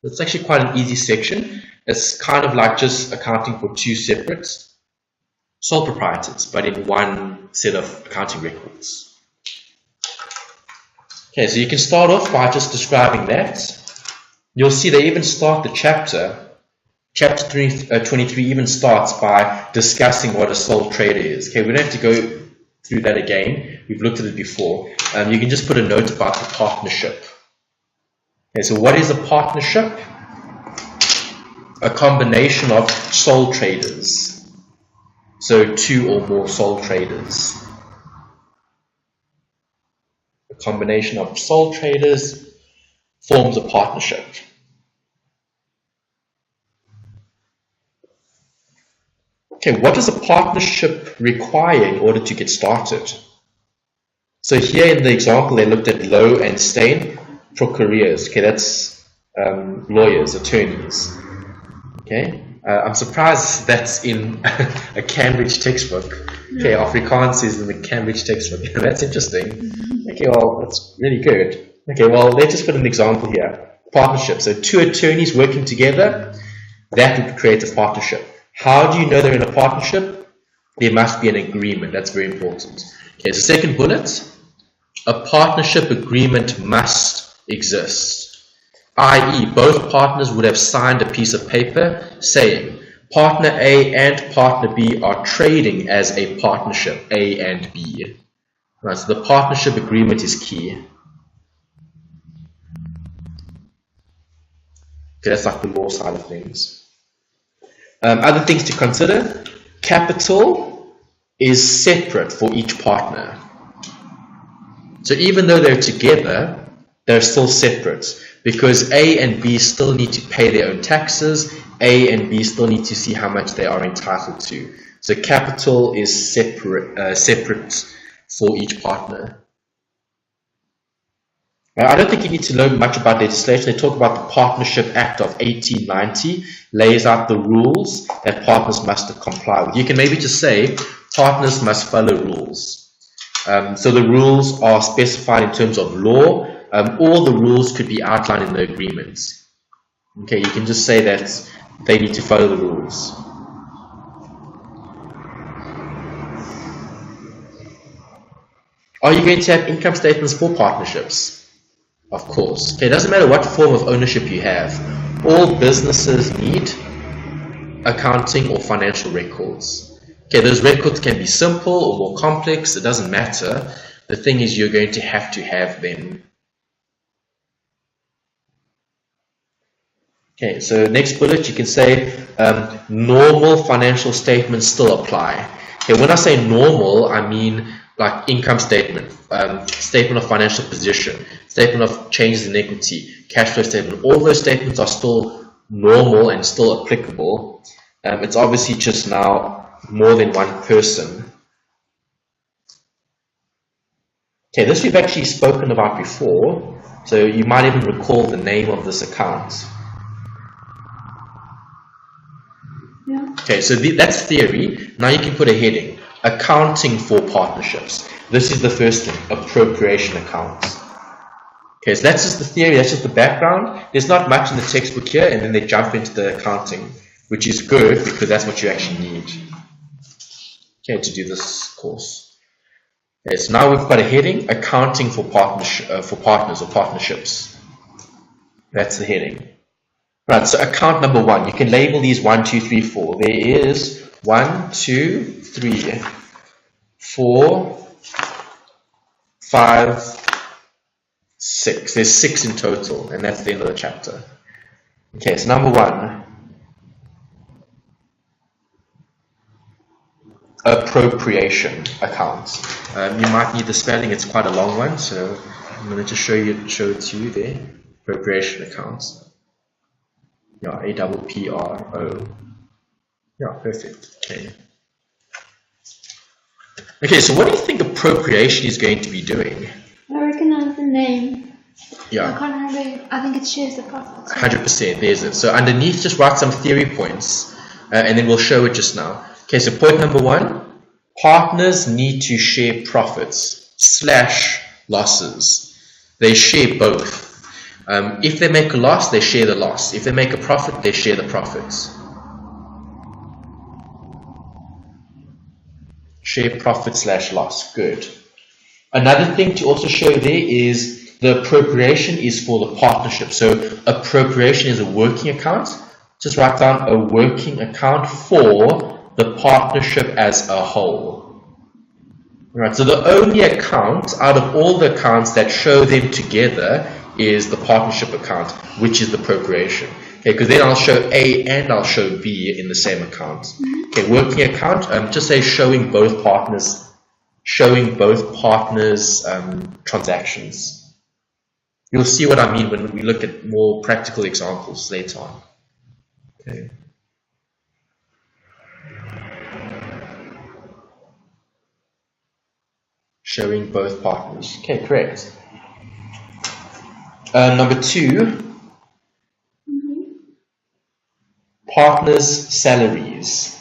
It's actually quite an easy section. It's kind of like just accounting for two separate sole proprietors, but in one set of accounting records. Okay, so you can start off by just describing that. You'll see they even start the chapter. Chapter 23 even starts by discussing what a sole trader is. Okay, we don't have to go through that again. We've looked at it before. You can just put a note about the partnership. Okay, so what is a partnership? A combination of sole traders. So two or more sole traders. A combination of sole traders forms a partnership. Okay, what does a partnership require in order to get started? So here in the example, they looked at Lowe and Steyn procureurs. Okay, that's lawyers, attorneys. Okay, I'm surprised that's in a Cambridge textbook. Okay, Afrikaans is in the Cambridge textbook. That's interesting. Okay, well, that's really good. Okay, well, let's just put an example here. Partnership. So two attorneys working together, that would create a partnership. How do you know they're in a partnership? There must be an agreement. That's very important. Okay, so second bullet, a partnership agreement must exist, i.e. both partners would have signed a piece of paper saying partner A and partner B are trading as a partnership, A and B. Right, so the partnership agreement is key. Okay, that's like the law side of things. Other things to consider, capital is separate for each partner. So even though they're together, they're still separate because A and B still need to pay their own taxes, A and B still need to see how much they are entitled to. So capital is separate for each partner. I don't think you need to know much about legislation. They talk about the Partnership Act of 1890, lays out the rules that partners must comply with. You can maybe just say partners must follow rules. So the rules are specified in terms of law. All the rules could be outlined in the agreements. Okay, you can just say that they need to follow the rules. Are you going to have income statements for partnerships? Of course. Okay, it doesn't matter what form of ownership you have. All businesses need accounting or financial records. Okay, those records can be simple or more complex. It doesn't matter. The thing is you're going to have them. Okay, so next bullet you can say normal financial statements still apply. Okay, when I say normal, I mean like income statement, statement of financial position, statement of changes in equity, cash flow statement. All those statements are still normal and still applicable. It's obviously just now more than one person. Okay, this we've actually spoken about before, so you might even recall the name of this account. Yeah. Okay, so that's theory. Now you can put a heading. Accounting for partnerships. This is the first thing, appropriation accounts. Okay, so that's just the theory, that's just the background. There's not much in the textbook here, and then they jump into the accounting, which is good because that's what you actually need, okay, to do this course. Okay, so now we've got a heading, accounting for partners or partnerships. That's the heading. Right, so account number 1. You can label these 1, 2, 3, 4. There is 1, 2, 3, 4, 5, 6. There's 6 in total, and that's the end of the chapter. Okay, so number 1. Appropriation accounts. You might need the spelling, it's quite a long one, so I'm going to just show it to you there. Appropriation accounts. Yeah, A-P-P-R-O. Yeah, perfect. Okay. Okay, so what do you think appropriation is going to be doing? I recognize the name. Yeah. I can't remember. I think it shares the profits. 100%. There's it. So underneath, just write some theory points, and then we'll show it just now. Okay, so point number 1, partners need to share profits / losses. They share both. If they make a loss, they share the loss. If they make a profit, they share the profits. Share profit / loss. Good. Another thing to also show there is the appropriation is for the partnership. So appropriation is a working account. Just write down a working account for the partnership as a whole. Right. So the only account out of all the accounts that show them together is the partnership account, which is the appropriation. Okay, because then I'll show A and I'll show B in the same account. Okay, working account, just say showing both partners transactions. You'll see what I mean when we look at more practical examples later on. Okay. Showing both partners. Okay, correct. Number 2, partners' salaries.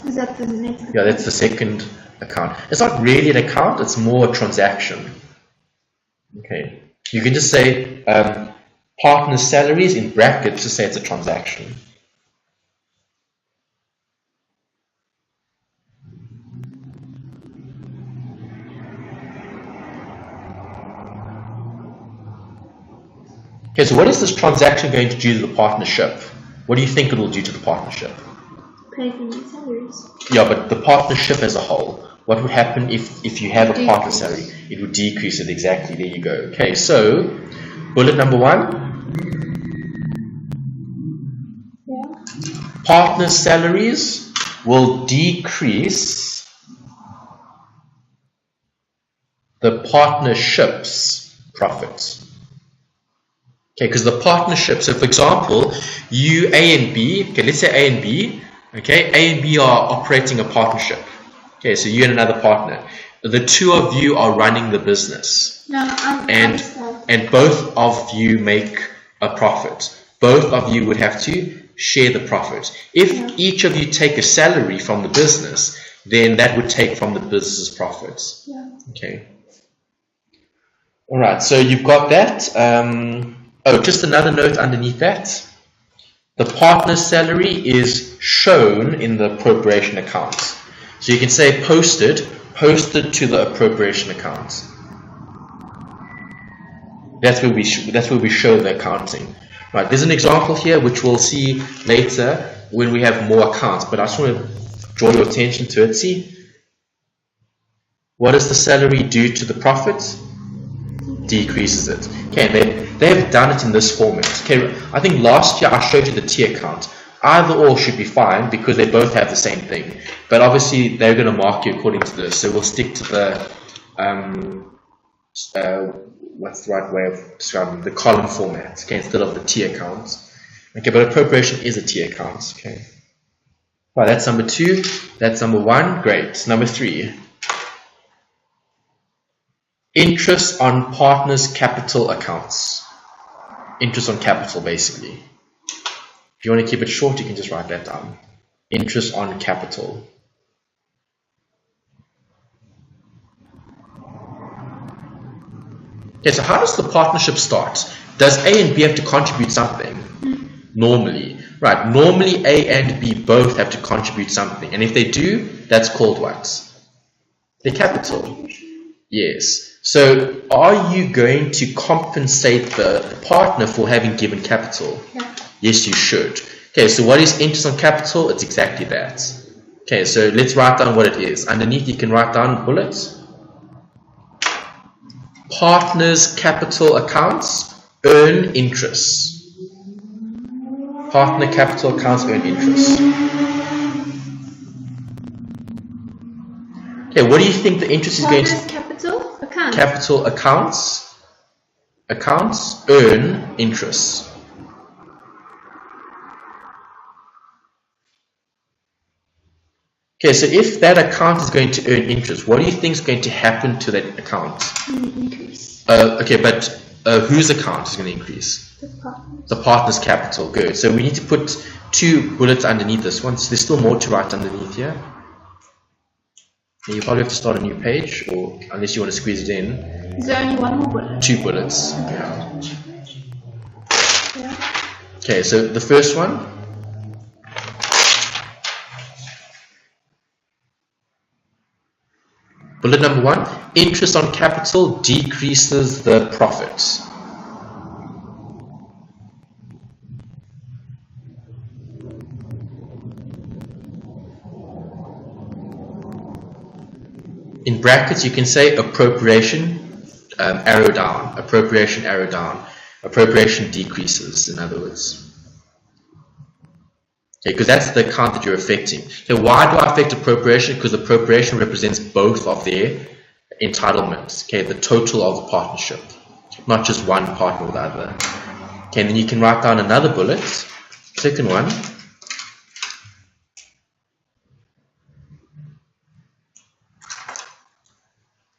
Is that the next? Yeah, that's the second account. It's not really an account, it's more a transaction. Okay, you can just say partners' salaries in brackets to say it's a transaction. Okay, so what is this transaction going to do to the partnership? What do you think it will do to the partnership? Pay for their salaries. Yeah, but the partnership as a whole, what would happen if you have a partner salary? It would decrease it, exactly. There you go. Okay, so bullet number 1. Yeah. Partner salaries will decrease the partnership's profits. Okay, because the partnership, so for example, you A and B, okay, let's say A and B, okay, A and B are operating a partnership. Okay, so you and another partner. The two of you are running the business. No, and both of you make a profit. Both of you would have to share the profit. If each of you take a salary from the business, then that would take from the business's profits. Yeah. Okay. All right, so you've got that. Oh, just another note underneath that. The partner's salary is shown in the appropriation account. So you can say posted to the appropriation account. That's where we show the accounting. Right, there's an example here which we'll see later when we have more accounts, but I just want to draw your attention to it. See, what does the salary do to the profit? Decreases it. Okay, they have done it in this format. Okay, I think last year I showed you the T account. Either or should be fine because they both have the same thing. But obviously they're going to mark you according to this. So we'll stick to the what's the right way of describing the column format, okay, instead of the T account. Okay, but appropriation is a T account. Okay. Right, that's number 2. That's number 1. Great. Number 3. Interest on partners' capital accounts. Interest on capital, basically. If you want to keep it short, you can just write that down. Interest on capital. Okay, so how does the partnership start? Does A and B have to contribute something? Normally. Right, normally A and B both have to contribute something. And if they do, that's called what? Their capital. Yes. So are you going to compensate the partner for having given capital? Yeah. Yes, you should. Okay, so what is interest on capital? It's exactly that. Okay, so let's write down what it is. Underneath you can write down bullets. Partners' capital accounts earn interest. Partner capital accounts earn interest. Okay, what do you think the interest is going to... Capital accounts. Capital accounts earn interest. Okay, so if that account is going to earn interest, what do you think is going to happen to that account? Increase. Okay, but whose account is going to increase? The partner's capital. Good. So we need to put 2 bullets underneath this one. So there's still more to write underneath here. You probably have to start a new page, or unless you want to squeeze it in. Is there only 1 more bullet? 2 bullets. Okay. Yeah. Okay, so the first one. Bullet number 1, interest on capital decreases the profit. In brackets, you can say appropriation, arrow down, appropriation, arrow down, appropriation decreases, in other words. Okay, because that's the account that you're affecting. So why do I affect appropriation? Because appropriation represents both of their entitlements, okay, the total of the partnership, not just one partner or the other. Okay, and then you can write down another bullet, second one.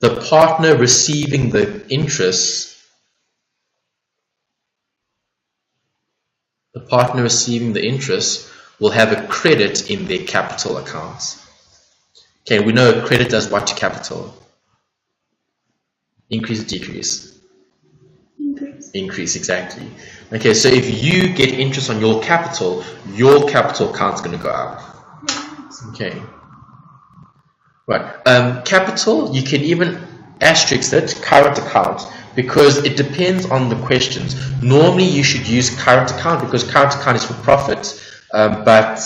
The partner receiving the interest, will have a credit in their capital accounts. Okay, we know a credit does what to capital? Increase, decrease? Increase, exactly. Okay, so if you get interest on your capital account is going to go up. Okay. Right. Capital, you can even asterisk it, current account, because it depends on the questions. Normally you should use current account because current account is for profit, but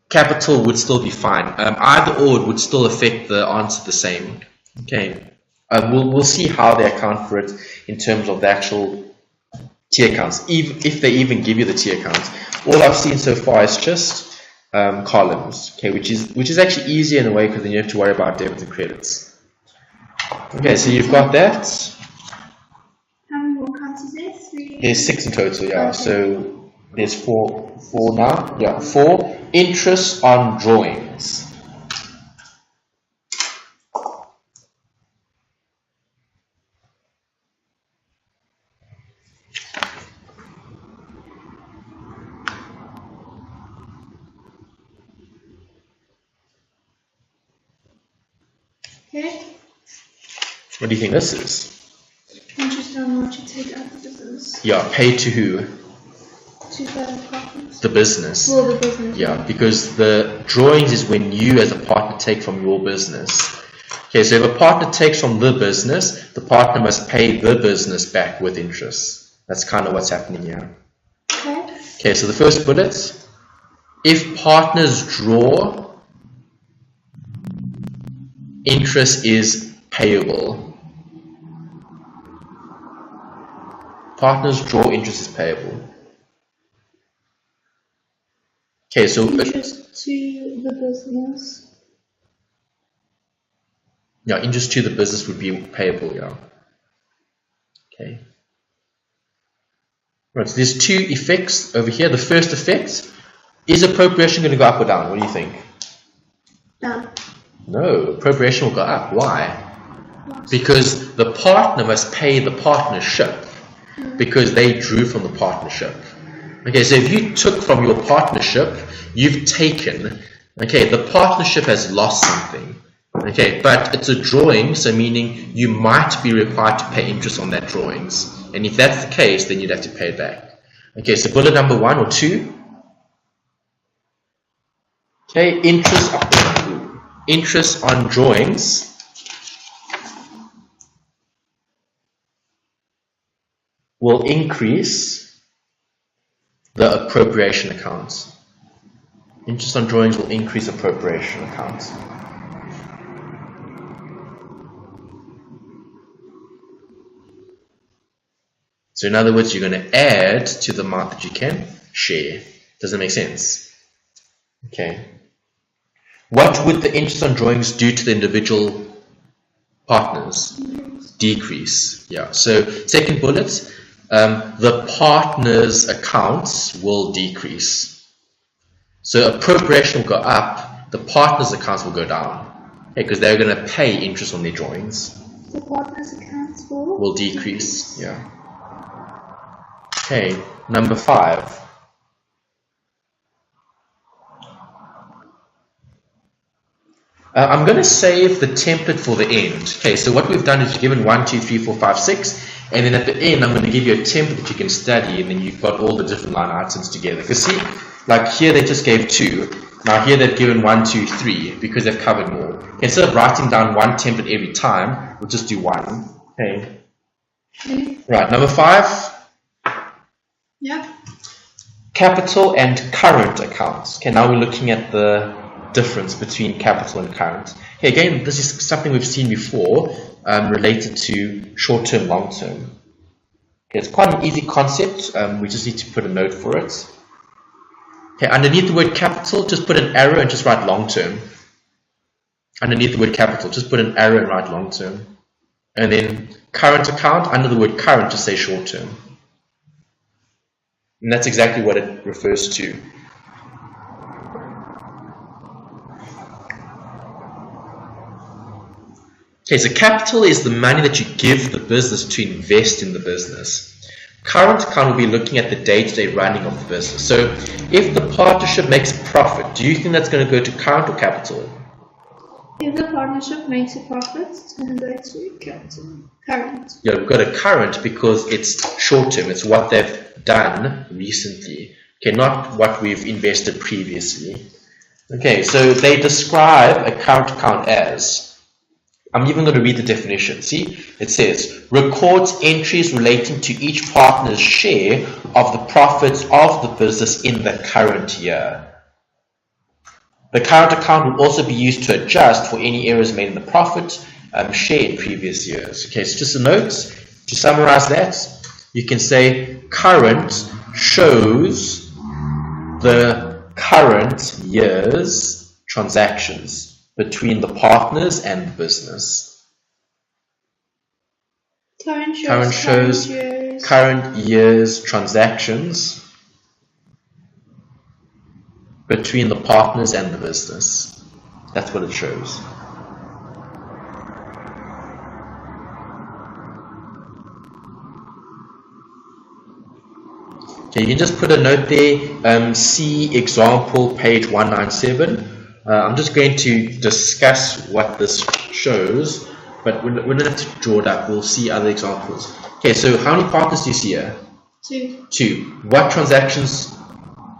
capital would still be fine. Either or would still affect the answer the same. Okay. We'll see how they account for it in terms of the actual T accounts, if they even give you the T accounts. All I've seen so far is just columns, okay, which is actually easier in a way because then you have to worry about debits and credits. Okay, so you've got that. How many more accounts is there? 3? There's 6 in total, yeah. Okay. So there's four now. Yeah, 4. Interest on drawings. Okay. What do you think this is? Interest on what you take out of the business. Yeah, paid to who? To the partners. The business. For the business. Yeah, because the drawings is when you as a partner take from your business. Okay, so if a partner takes from the business, the partner must pay the business back with interest. That's kind of what's happening here. Okay. Okay, so the first bullet, if partners draw, interest is payable. Partners draw, interest is payable. Okay, so Interest to the business. yeah, interest to the business would be payable, yeah. Okay. Right, so there's 2 effects over here. The first effect, is appropriation going to go up or down? What do you think? Down. No, appropriation will go up. Why? Because the partner must pay the partnership because they drew from the partnership. Okay, so if you took from your partnership, you've taken, okay, the partnership has lost something. Okay, but it's a drawing, so meaning you might be required to pay interest on that drawings. And if that's the case, then you'd have to pay it back. Okay, so bullet number 1 or 2. Okay, interest on drawings will increase the appropriation accounts. Interest on drawings will increase appropriation accounts. So in other words, you're going to add to the amount that you can share. Does that make sense? Okay. What would the interest on drawings do to the individual partners? Decrease. Yeah. So second bullet, the partners' accounts will decrease. So appropriation will go up, the partners' accounts will go down. Okay, because they're going to pay interest on their drawings. The partners' accounts will decrease. Yeah. Okay, number 5. I'm going to save the template for the end. Okay, so what we've done is we've given 1, 2, 3, 4, 5, 6, And then at the end, I'm going to give you a template that you can study, and then you've got all the different line items together. Because see, like here they just gave 2. Now here they've given 1, 2, 3 because they've covered more. Instead of writing down one template every time, we'll just do one. Okay. Right, number 5. Yeah. Capital and current accounts. Okay, now we're looking at the difference between capital and current. Okay, again, this is something we've seen before related to short-term, long-term. Okay, it's quite an easy concept. We just need to put a note for it. Okay, underneath the word capital, just put an arrow and just write long-term. Underneath the word capital, just put an arrow and write long-term. And then current account, under the word current, just say short-term. And that's exactly what it refers to. Okay, so capital is the money that you give the business to invest in the business. Current account will be looking at the day-to-day running of the business. So if the partnership makes a profit, do you think that's going to go to current or capital? If the partnership makes a profit, it's going to go to capital. Current. Yeah, we've got a current because it's short-term. It's what they've done recently. Okay, not what we've invested previously. Okay, so they describe a current account as, I'm even going to read the definition. See, it says, records entries relating to each partner's share of the profits of the business in the current year. The current account will also be used to adjust for any errors made in the profit share in previous years. Okay, so just a note, to summarize that, you can say current shows the current year's transactions between the partners and the business. Current shows current year's transactions between the partners and the business. That's what it shows. Okay, you can just put a note there, see example page 197. I'm just going to discuss what this shows, but we don't have to draw it up. We'll see other examples. Okay, so how many partners do you see here? 2. 2. What transactions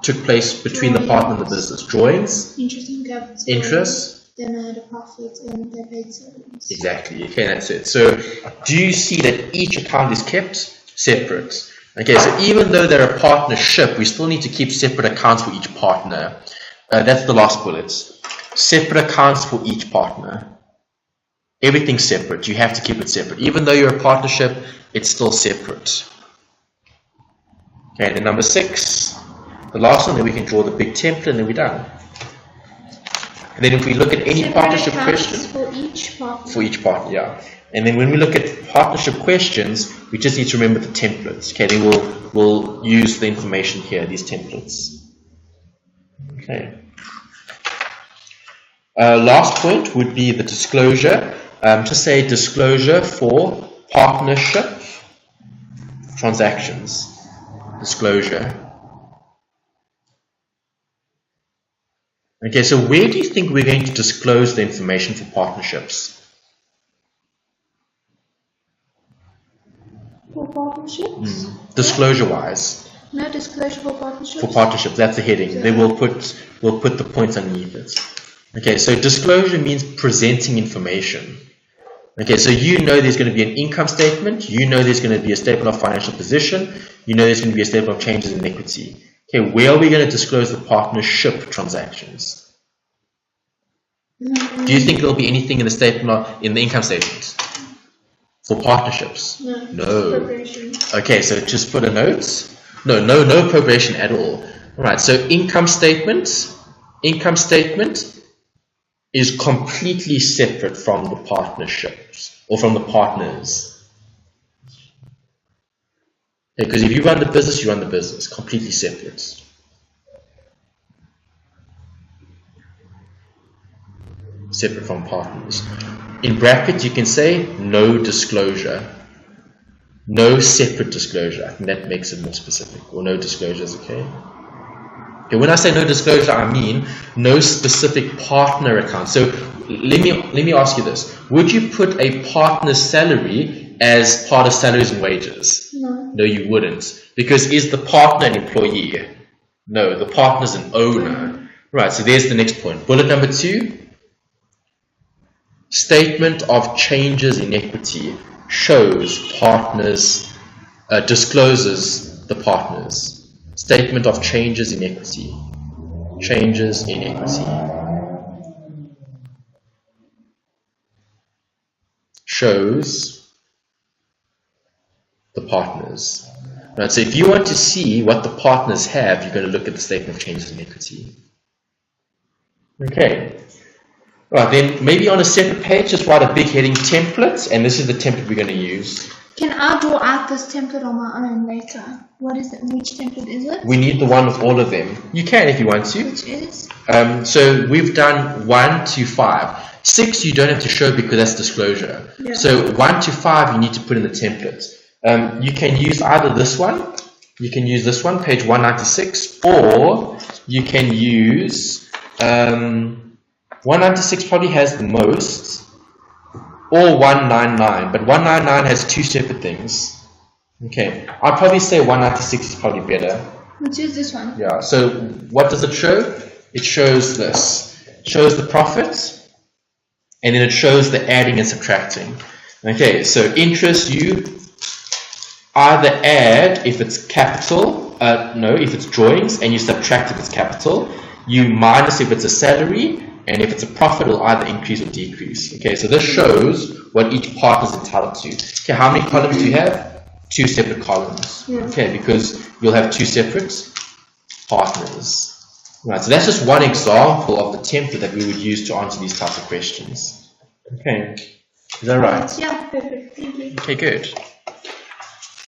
took place between the partner and the business? Drawings? Interest and capital. Interest? They made a profit and they paid salaries. Exactly. Okay, that's it. So do you see that each account is kept separate? Okay, so even though they're a partnership, we still need to keep separate accounts for each partner. That's the last bullet. Separate accounts for each partner. Everything's separate. You have to keep it separate. Even though you're a partnership, it's still separate. Okay, and then number 6, the last one, then we can draw the big template and then we're done. And then if we look at any Separate partnership accounts question, for each partner. for each partner, yeah. And then when we look at partnership questions, we just need to remember the templates. Okay, then we'll use the information here, these templates. Okay. Last point would be the disclosure. Just say disclosure for partnership transactions. Disclosure. Okay, so where do you think we're going to disclose the information for partnerships? For partnerships? Disclosure-wise. No disclosure for partnerships? For partnerships, that's the heading. Yeah. Then we'll put the points underneath it. Okay, so disclosure means presenting information. Okay, so you know there's going to be an income statement, you know there's going to be a statement of financial position, you know there's going to be a statement of changes in equity. Okay, where are we going to disclose the partnership transactions? Do you think there'll be anything in the statement in the income statement for partnerships? No. Preparation. Okay, so just put a note. No preparation at all. All right, so income statement is completely separate from the partnerships or from the partners. Because if you run the business, you run the business, completely separate. Separate from partners. In brackets, you can say no disclosure. No separate disclosure. I think that makes it more specific. Or no disclosures, okay? Okay, when I say no disclosure, I mean no specific partner account. So let me ask you this. Would you put a partner's salary as part of salaries and wages? No. No, you wouldn't. Because is the partner an employee? No, the partner is an owner. Right, so there's the next point. Bullet number 2. Statement of changes in equity shows partners, discloses the partners. Statement of changes in equity. Changes in equity. Shows the partners. Right, so if you want to see what the partners have, you're going to look at the statement of changes in equity. Okay. Right, then maybe on a separate page, just write a big heading template, and this is the template we're going to use. Can I draw out this template on my own later? What is it? Which template is it? We need the one with all of them. You can if you want to. Which is? So we've done 1 to 5. 6 you don't have to show because that's disclosure. Yeah. So 1 to 5 you need to put in the template. You can use either this one, you can use this one, page 196, or you can use 196 probably has the most, or 199, but 199 has 2 separate things. Okay, I'd probably say 196 is probably better. Which is this one? Yeah, so what does it show? It shows this. It shows the profit, and then it shows the adding and subtracting. Okay, so interest, you either add if it's capital, if it's drawings, and you subtract if it's capital. You minus if it's a salary, and if it's a profit, it'll either increase or decrease. Okay, so this shows what each partner is entitled to. Okay, how many columns do you have? 2 separate columns. Yeah. Okay, because you'll have 2 separate partners. Right, so that's just one example of the template that we would use to answer these types of questions. Okay, is that right? Yeah, perfect. Thank you. Okay, good.